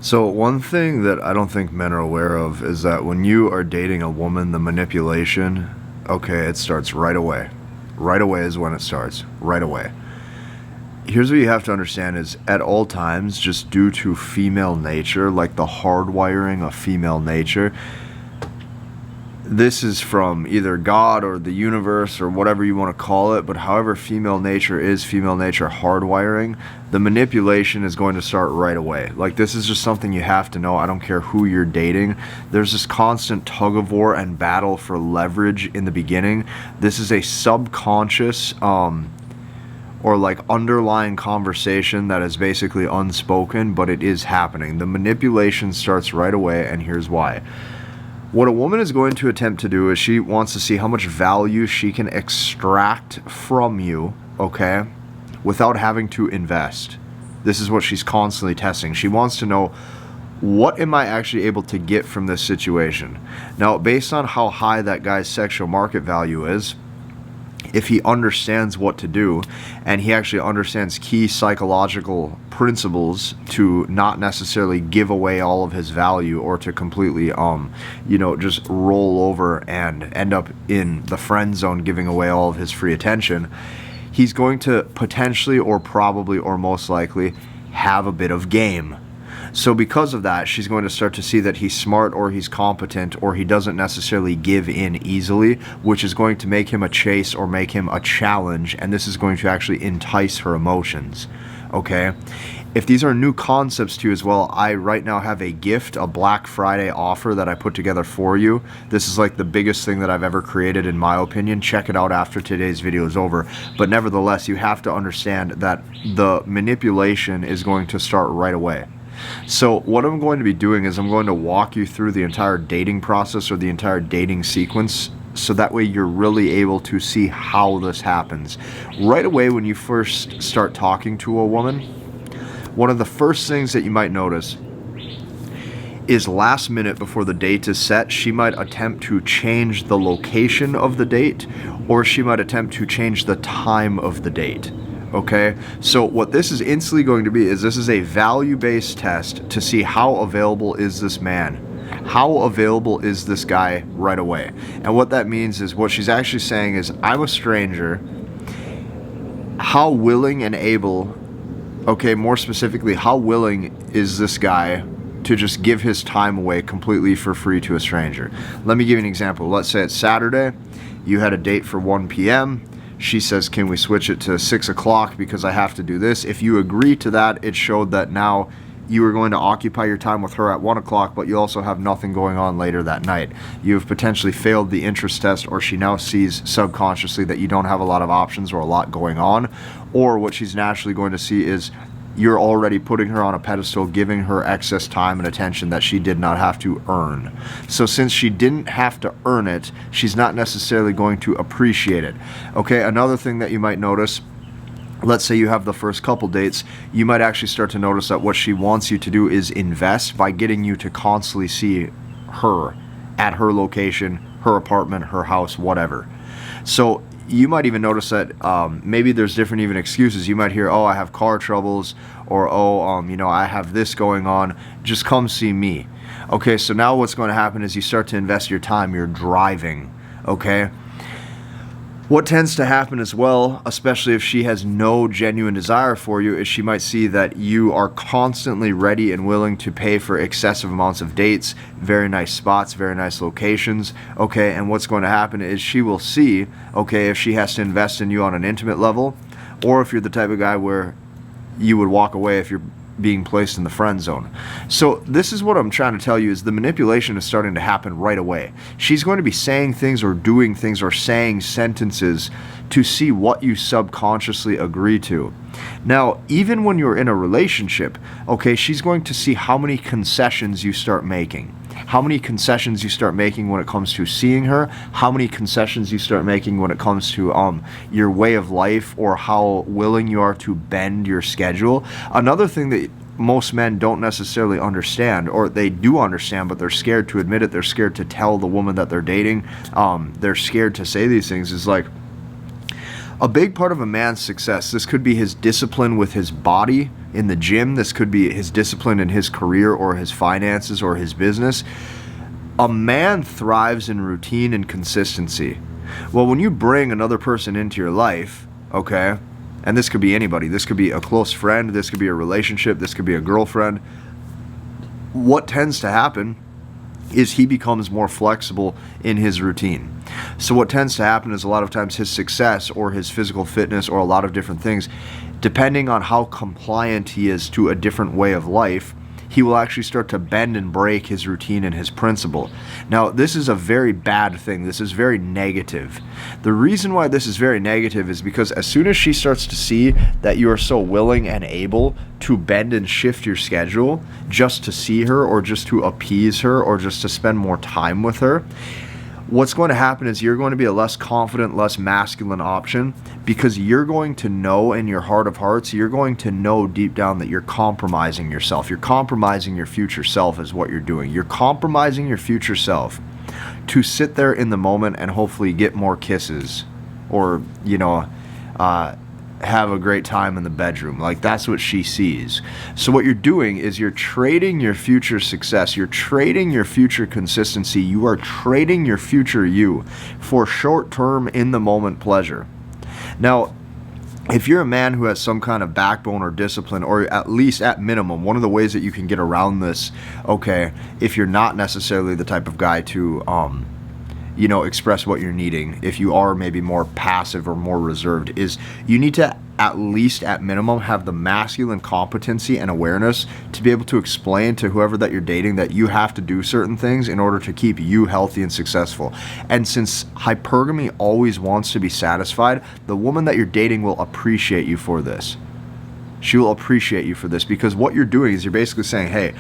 So one thing that I don't think men are aware of is that when you are dating a woman, the manipulation, okay, it starts right away. Right away is when it starts. Right away. Here's what you have to understand is at all times, just due to female nature, like the hardwiring of female nature, this is from either God or the universe or whatever you want to call it, but however female nature is, female nature hardwiring, the manipulation is going to start right away. Like, this is just something you have to know. I don't care who you're dating. There's this constant tug of war and battle for leverage in the beginning. This is a subconscious, or like underlying conversation that is basically unspoken, but it is happening. The manipulation starts right away, and here's why. What a woman is going to attempt to do is she wants to see how much value she can extract from you, okay, without having to invest. This is what she's constantly testing. She wants to know, what am I actually able to get from this situation? Now, based on how high that guy's sexual market value is, if he understands what to do and he actually understands key psychological principles to not necessarily give away all of his value or to completely just roll over and end up in the friend zone giving away all of his free attention, he's going to potentially or probably or most likely have a bit of game. So because of that, she's going to start to see that he's smart or he's competent or he doesn't necessarily give in easily, which is going to make him a chase or make him a challenge, and this is going to actually entice her emotions, okay? If these are new concepts to you as well, I right now have a gift, a Black Friday offer that I put together for you. This is like the biggest thing that I've ever created in my opinion. Check it out after today's video is over. But nevertheless, you have to understand that the manipulation is going to start right away. So what I'm going to be doing is I'm going to walk you through the entire dating process or the entire dating sequence, so that way you're really able to see how this happens. Right away when you first start talking to a woman, one of the first things that you might notice is last minute before the date is set, she might attempt to change the location of the date, or she might attempt to change the time of the date. Okay, so what this is instantly going to be is this is a value-based test to see how available is this man. How available is this guy right away? And what that means is what she's actually saying is, I'm a stranger. How willing and able, okay, more specifically, how willing is this guy to just give his time away completely for free to a stranger? Let me give you an example. Let's say it's Saturday. You had a date for 1 p.m. She says, can we switch it to 6 o'clock because I have to do this? If you agree to that, it showed that now you are going to occupy your time with her at 1 o'clock, but you also have nothing going on later that night. You've potentially failed the interest test, or she now sees subconsciously that you don't have a lot of options or a lot going on. Or what she's naturally going to see is you're already putting her on a pedestal, giving her excess time and attention that she did not have to earn. So since she didn't have to earn it, she's not necessarily going to appreciate it. Okay, another thing that you might notice, let's say you have the first couple dates, you might actually start to notice that what she wants you to do is invest by getting you to constantly see her at her location, her apartment, her house, whatever. So you might even notice that maybe there's different even excuses. You might hear, oh, I have car troubles, or oh, I have this going on. Just come see me. Okay, so now what's going to happen is you start to invest your time. You're driving, okay? What tends to happen as well, especially if she has no genuine desire for you, is she might see that you are constantly ready and willing to pay for excessive amounts of dates, very nice spots, very nice locations, okay? And what's going to happen is she will see, okay, if she has to invest in you on an intimate level, or if you're the type of guy where you would walk away if you're being placed in the friend zone. So this is what I'm trying to tell you, is the manipulation is starting to happen right away. She's going to be saying things or doing things or saying sentences to see what you subconsciously agree to. Now, even when you're in a relationship, okay, she's going to see how many concessions you start making. How many concessions you start making when it comes to seeing her, how many concessions you start making when it comes to your way of life, or how willing you are to bend your schedule. Another thing that most men don't necessarily understand, or they do understand, but they're scared to admit it, they're scared to tell the woman that they're dating, they're scared to say these things, is like, A big part of a man's success, this could be his discipline with his body in the gym, this could be his discipline in his career or his finances or his business. A man thrives in routine and consistency. Well, when you bring another person into your life, okay, and this could be anybody, this could be a close friend, this could be a relationship, this could be a girlfriend, what tends to happen is he becomes more flexible in his routine. So what tends to happen is a lot of times his success or his physical fitness or a lot of different things, depending on how compliant he is to a different way of life, he will actually start to bend and break his routine and his principle. Now, this is a very bad thing. This is very negative. The reason why this is very negative is because as soon as she starts to see that you are so willing and able to bend and shift your schedule just to see her or just to appease her or just to spend more time with her, what's going to happen is you're going to be a less confident, less masculine option because you're going to know in your heart of hearts, you're going to know deep down that you're compromising yourself. You're compromising your future self is what you're doing. You're compromising your future self to sit there in the moment and hopefully get more kisses or, have a great time in the bedroom. Like, that's what she sees. So what you're doing is you're trading your future success, you're trading your future consistency, you are trading your future you for short-term, in-the-moment pleasure. Now, if you're a man who has some kind of backbone or discipline, or at least at minimum, one of the ways that you can get around this, okay, if you're not necessarily the type of guy to express what you're needing, if you are maybe more passive or more reserved, is you need to at least at minimum have the masculine competency and awareness to be able to explain to whoever that you're dating that you have to do certain things in order to keep you healthy and successful. And since hypergamy always wants to be satisfied, the woman that you're dating will appreciate you for this. She will appreciate you for this because what you're doing is you're basically saying, hey,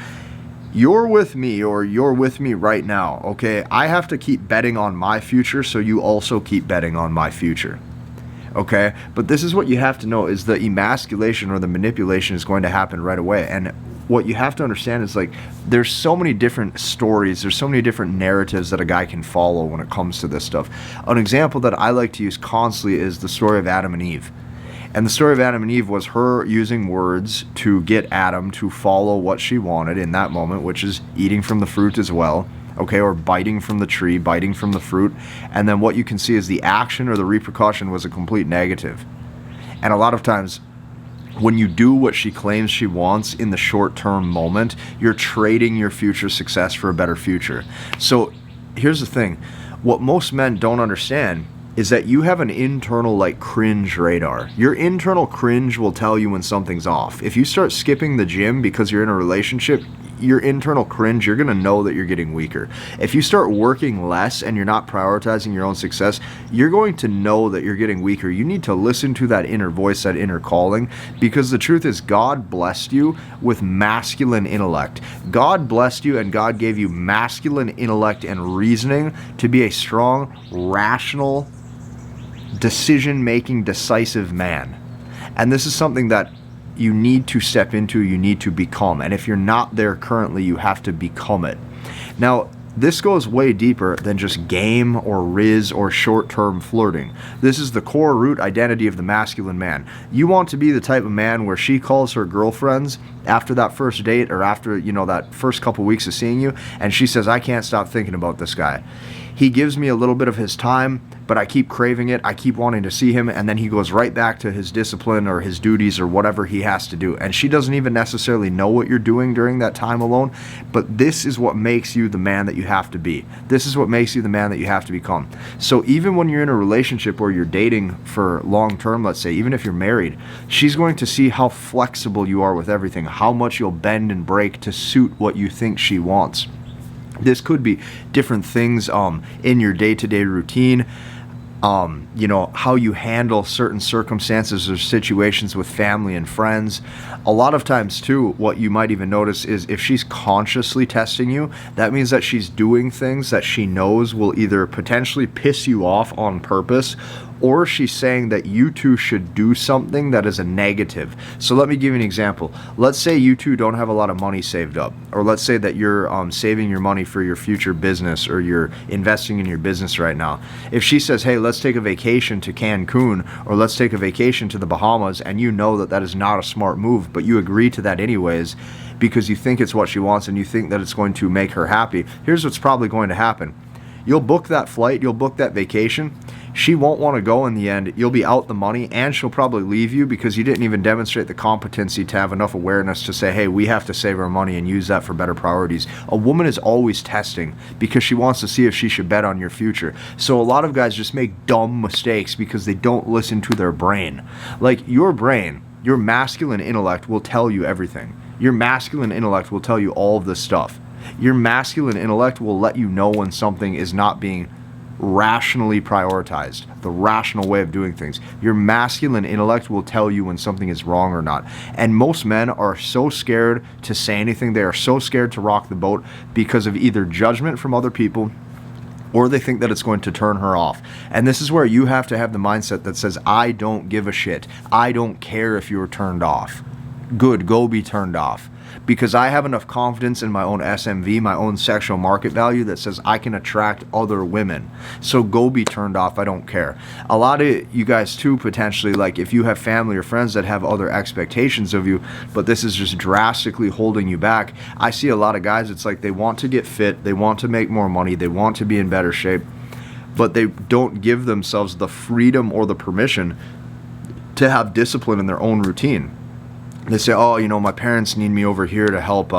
you're with me or you're with me right now, okay? I have to keep betting on my future, so you also keep betting on my future, okay? But this is what you have to know is the emasculation or the manipulation is going to happen right away. And what you have to understand is, like, there's so many different stories, there's so many different narratives that a guy can follow when it comes to this stuff. An example that I like to use constantly is the story of Adam and Eve. And the story of Adam and Eve was her using words to get Adam to follow what she wanted in that moment, which is eating from the fruit as well, okay, or biting from the tree, biting from the fruit. And then what you can see is the action or the repercussion was a complete negative. And a lot of times, when you do what she claims she wants in the short-term moment, you're trading your future success for a better future. So here's the thing. What most men don't understand is that you have an internal, like, cringe radar. Your internal cringe will tell you when something's off. If you start skipping the gym because you're in a relationship, your internal cringe, you're going to know that you're getting weaker. If you start working less and you're not prioritizing your own success, you're going to know that you're getting weaker. You need to listen to that inner voice, that inner calling, because the truth is God blessed you with masculine intellect. God blessed you and God gave you masculine intellect and reasoning to be a strong, rational, decision-making, decisive man. And this is something that you need to step into, you need to become. And if you're not there currently, you have to become it. Now, this goes way deeper than just game or riz or short-term flirting. This is the core root identity of the masculine man. You want to be the type of man where she calls her girlfriends after that first date or after, that first couple weeks of seeing you, and she says, I can't stop thinking about this guy. He gives me a little bit of his time, but I keep craving it. I keep wanting to see him, and then he goes right back to his discipline or his duties or whatever he has to do. And she doesn't even necessarily know what you're doing during that time alone, but this is what makes you the man that you have to be. This is what makes you the man that you have to become. So even when you're in a relationship or you're dating for long term, let's say, even if you're married, she's going to see how flexible you are with everything, how much you'll bend and break to suit what you think she wants. This could be different things in your day-to-day routine, how you handle certain circumstances or situations with family and friends. A lot of times, too, what you might even notice is if she's consciously testing you, that means that she's doing things that she knows will either potentially piss you off on purpose or she's saying that you two should do something that is a negative. So let me give you an example. Let's say you two don't have a lot of money saved up, or let's say that you're saving your money for your future business, or you're investing in your business right now. If she says, hey, let's take a vacation to Cancun, or let's take a vacation to the Bahamas, and you know that that is not a smart move, but you agree to that anyways because you think it's what she wants and you think that it's going to make her happy, here's what's probably going to happen. You'll book that flight, you'll book that vacation. She won't want to go in the end. You'll be out the money, and she'll probably leave you because you didn't even demonstrate the competency to have enough awareness to say, hey, we have to save our money and use that for better priorities. A woman is always testing because she wants to see if she should bet on your future. So a lot of guys just make dumb mistakes because they don't listen to their brain. Like, your brain, your masculine intellect will tell you everything. Your masculine intellect will tell you all of this stuff. Your masculine intellect will let you know when something is not being rationally prioritized, the rational way of doing things. Your masculine intellect will tell you when something is wrong or not. And most men are so scared to say anything. They are so scared to rock the boat because of either judgment from other people, or they think that it's going to turn her off. And this is where you have to have the mindset that says, I don't give a shit. I don't care if you're turned off. Good, go be turned off. Because I have enough confidence in my own SMV, my own sexual market value, that says I can attract other women. So go be turned off. I don't care. A lot of you guys too, potentially, like if you have family or friends that have other expectations of you, but this is just drastically holding you back. I see a lot of guys, it's like they want to get fit, they want to make more money, they want to be in better shape, but they don't give themselves the freedom or the permission to have discipline in their own routine. They say, oh, you know, my parents need me over here to help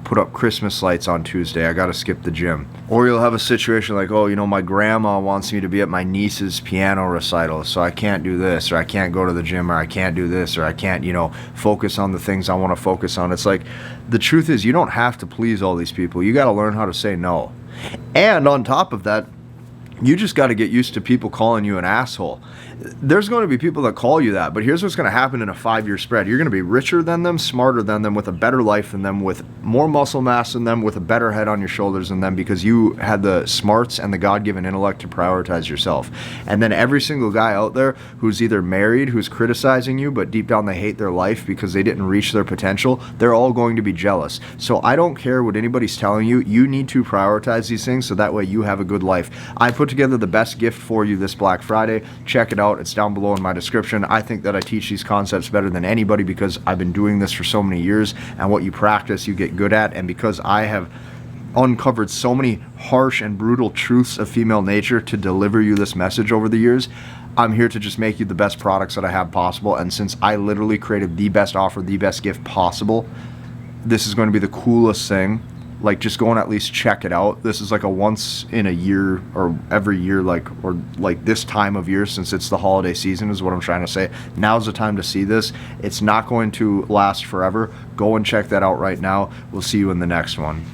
put up Christmas lights on Tuesday. I got to skip the gym. Or you'll have a situation like, oh, you know, my grandma wants me to be at my niece's piano recital, so I can't do this, or I can't go to the gym, or I can't do this, or I can't, you know, focus on the things I want to focus on. It's like, the truth is, you don't have to please all these people. You got to learn how to say no. And on top of that, you just got to get used to people calling you an asshole. There's going to be people that call you that, but here's what's going to happen in a 5-year spread. You're going to be richer than them, smarter than them, with a better life than them, with more muscle mass than them, with a better head on your shoulders than them, because you had the smarts and the God-given intellect to prioritize yourself. And then every single guy out there who's either married, who's criticizing you, but deep down they hate their life because they didn't reach their potential, they're all going to be jealous. So I don't care what anybody's telling you. You need to prioritize these things so that way you have a good life. I put together the best gift for you this Black Friday. Check it out. It's down below in my description. I think that I teach these concepts better than anybody because I've been doing this for so many years, and what you practice, you get good at. And because I have uncovered so many harsh and brutal truths of female nature to deliver you this message over the years, I'm here to just make you the best products that I have possible. And since I literally created the best offer, the best gift possible, this is going to be the coolest thing. Like, just go and at least check it out. This is like a once in a year, or every year, or this time of year, since it's the holiday season, is what I'm trying to say. Now's the time to see this. It's not going to last forever. Go and check that out right now. We'll see you in the next one.